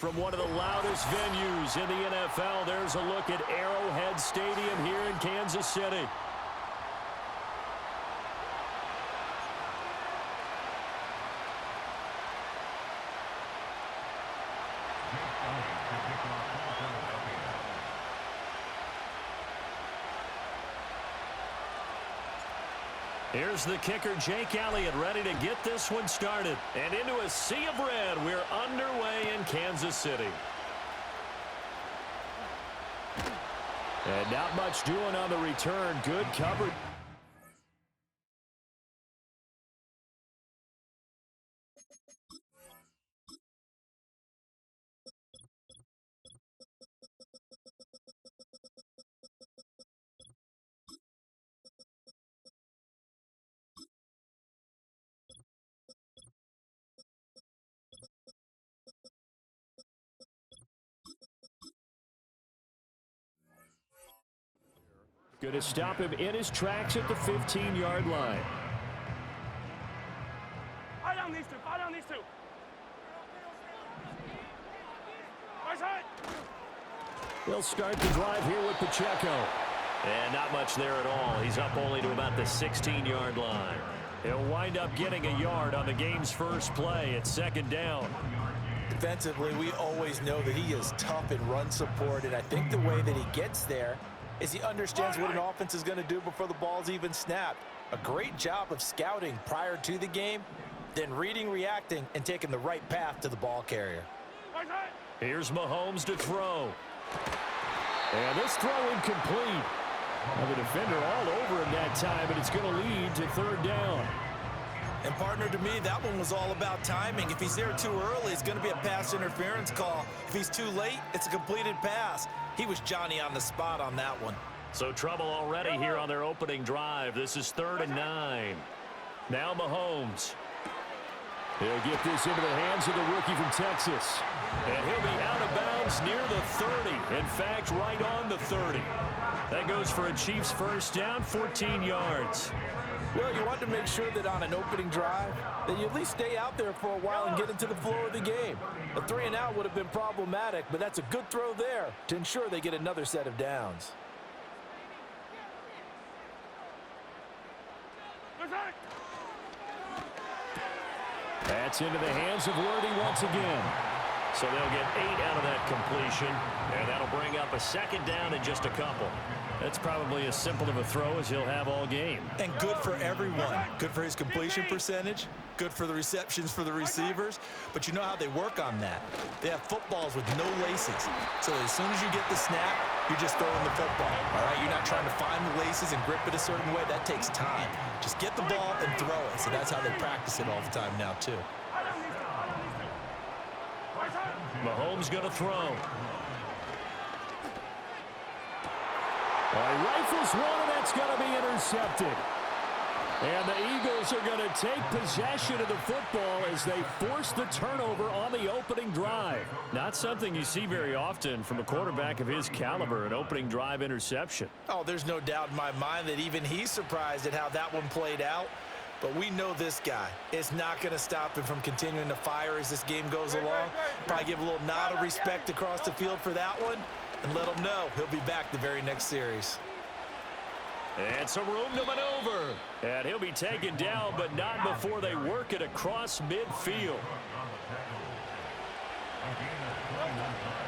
From one of the loudest venues in the NFL, there's a look at Arrowhead Stadium here in Kansas City. Here's the kicker, Jake Elliott, ready to get this one started. And into a sea of red, we're underway in Kansas City. And not much doing on the return. Good coverage. Going to stop him in his tracks at the 15-yard line. Fire down these two. Fire down these two. They'll start the drive here with Pacheco. And not much there at all. He's up only to about the 16-yard line. He'll wind up getting a yard on the game's first play. It's second down. Defensively, we always know that he is tough in run support, and I think the way that he gets there is he understands what an offense is going to do before the ball's even snapped. A great job of scouting prior to the game, then reading, reacting, and taking the right path to the ball carrier. Here's Mahomes to throw. And this throw incomplete. Well, the defender all over him that time, but it's going to lead to third down. And partner, to me, that one was all about timing. If he's there too early, it's going to be a pass interference call. If he's too late, it's a completed pass. He was Johnny on the spot on that one. So trouble already here on their opening drive. This is 3rd and 9. Now Mahomes. He'll get this into the hands of the rookie from Texas. And he'll be out of bounds near the 30. In fact, right on the 30. That goes for a Chiefs first down, 14 yards. Well, you want to make sure that on an opening drive that you at least stay out there for a while and get into the flow of the game. A 3-and-out would have been problematic, but that's a good throw there to ensure they get another set of downs. That's into the hands of Worthy once again. So they'll get 8 out of that completion, and that'll bring up a second down in just a couple. That's probably as simple of a throw as he'll have all game. And good for everyone. Good for his completion percentage. Good for the receptions for the receivers. But you know how they work on that. They have footballs with no laces. So as soon as you get the snap, you're just throwing the football. All right, you're not trying to find the laces and grip it a certain way. That takes time. Just get the ball and throw it. So that's how they practice it all the time now, too. Mahomes going to throw. Rifles one, and that's going to be intercepted. And the Eagles are going to take possession of the football as they force the turnover on the opening drive. Not something you see very often from a quarterback of his caliber, an opening drive interception. Oh, there's no doubt in my mind that even he's surprised at how that one played out. But we know this guy is not going to stop him from continuing to fire as this game goes along. Probably give a little nod of respect across the field for that one and let him know he'll be back the very next series. And some room to maneuver. And he'll be taken down, but not before they work it across midfield.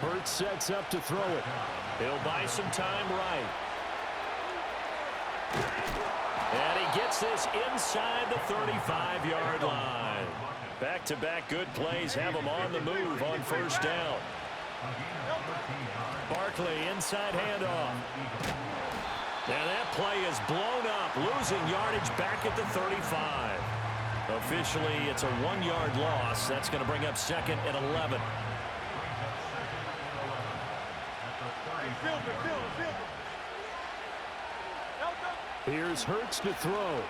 Hurts sets up to throw it. He'll buy some time right. And he gets this inside the 35-yard line. Back-to-back good plays have him on the move on first down. Barkley inside handoff. And that play is blown up, losing yardage back at the 35. Officially, it's a 1-yard loss. That's going to bring up 2nd and 11. Here's Hurts to throw.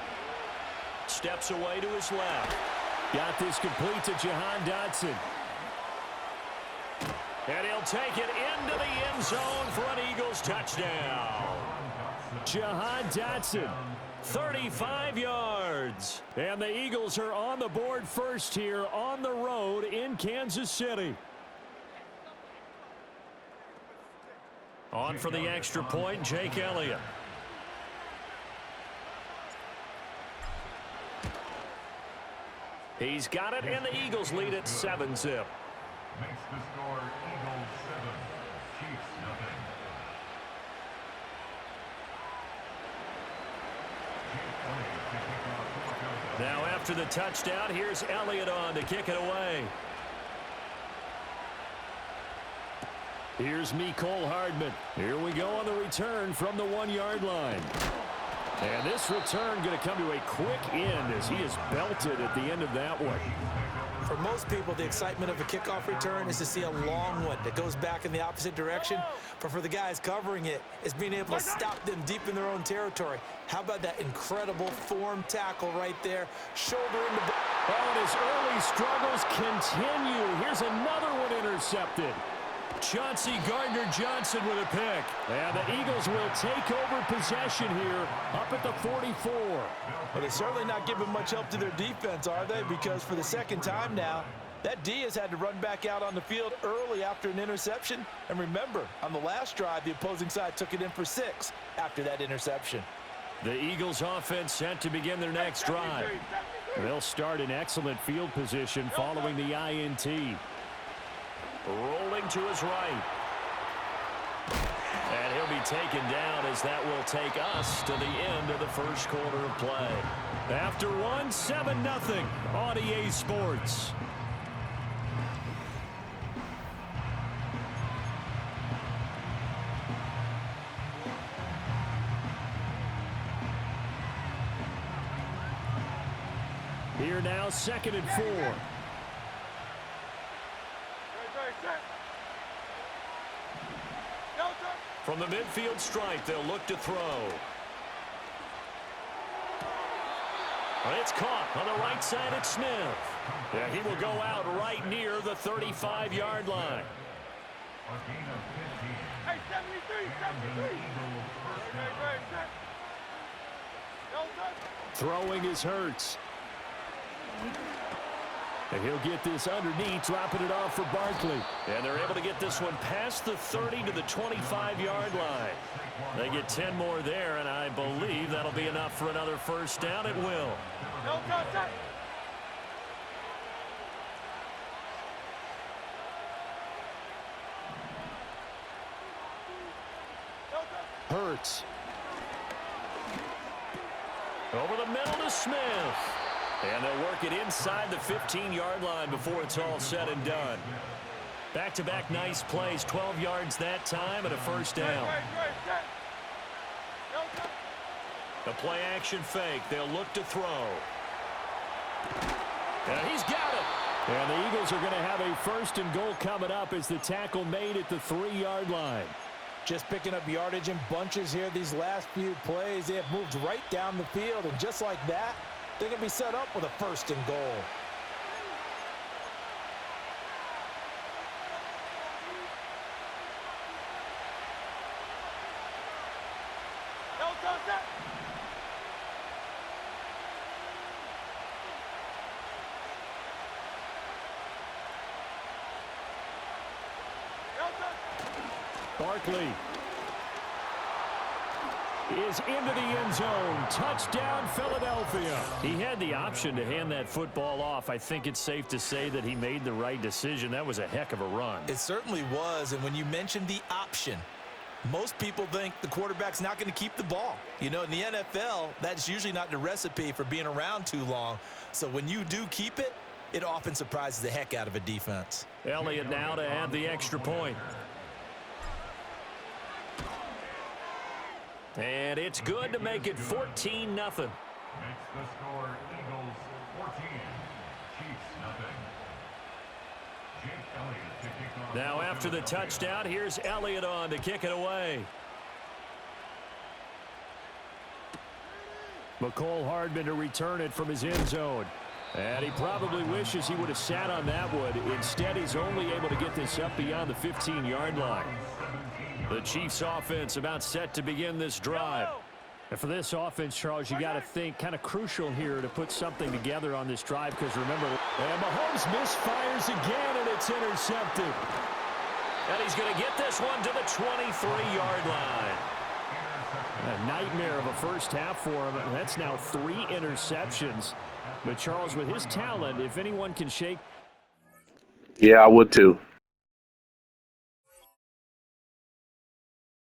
Steps away to his left. Got this complete to Jahan Dotson. And he'll take it into the end zone for an Eagles touchdown. Jahan Dotson, 35 yards. And the Eagles are on the board first here on the road in Kansas City. On for the extra point, Jake Elliott. He's got it, and the Eagles lead at 7-zip. Makes the score Eagles 7, Chiefs nothing. Now after the touchdown, here's Elliott on to kick it away. Here's Mecole Hardman. Here we go on the return from the 1-yard line. And this return going to come to a quick end as he is belted at the end of that one. For most people, the excitement of a kickoff return is to see a long one that goes back in the opposite direction. But for the guys covering it, it's being able to stop them deep in their own territory. How about that incredible form tackle right there? Shoulder in the... Oh, and his early struggles continue. Here's another one intercepted. Chauncey Gardner-Johnson with a pick. And the Eagles will take over possession here up at the 44. Well, they're certainly not giving much help to their defense, are they? Because for the second time now, that D has had to run back out on the field early after an interception. And remember, on the last drive, the opposing side took it in for 6 after that interception. The Eagles offense set to begin their next drive. They'll start in excellent field position following the INT. Rolling to his right. And he'll be taken down as that will take us to the end of the first quarter of play. After one, 7-0 on EA Sports. Here now, 2nd and 4. From the midfield stripe, they'll look to throw. It's caught on the right side at Smith. Yeah, he will go out right near the 35-yard line. Hey, 73. Throwing is Hurts. And he'll get this underneath, dropping it off for Barkley. And they're able to get this one past the 30 to the 25-yard line. They get 10 more there, and I believe that'll be enough for another first down. It will. No contact. Hurts. Over the middle to Smith. And they'll work it inside the 15-yard line before it's all said and done. Back-to-back nice plays, 12 yards that time and a first down. The play-action fake. They'll look to throw. And he's got it. And the Eagles are going to have a first and goal coming up as the tackle made at the 3-yard line. Just picking up yardage in bunches here these last few plays. They have moved right down the field, and just like that, they're going to be set up with a first and goal. No contact. Barkley is into the end zone. Touchdown, Philadelphia. He had the option to hand that football off. I think it's safe to say that he made the right decision. That was a heck of a run. It certainly was, and when you mentioned the option, most people think the quarterback's not going to keep the ball. You know, in the NFL, that's usually not the recipe for being around too long. So when you do keep it, it often surprises the heck out of a defense. Elliott now to add the extra point. And it's good to make it 14-0. Makes the score Eagles 14, Chiefs nothing. Jake Elliott to kick off. Now after the touchdown, here's Elliott on to kick it away. Mecole Hardman to return it from his end zone. And he probably wishes he would have sat on that one. Instead, he's only able to get this up beyond the 15-yard line. The Chiefs offense about set to begin this drive. And for this offense, Charles, you got to think kind of crucial here to put something together on this drive because remember, and Mahomes misfires again and it's intercepted. And he's going to get this one to the 23-yard line. A nightmare of a first half for him. That's now 3 interceptions. But Charles, with his talent, if anyone can shake. Yeah, I would too.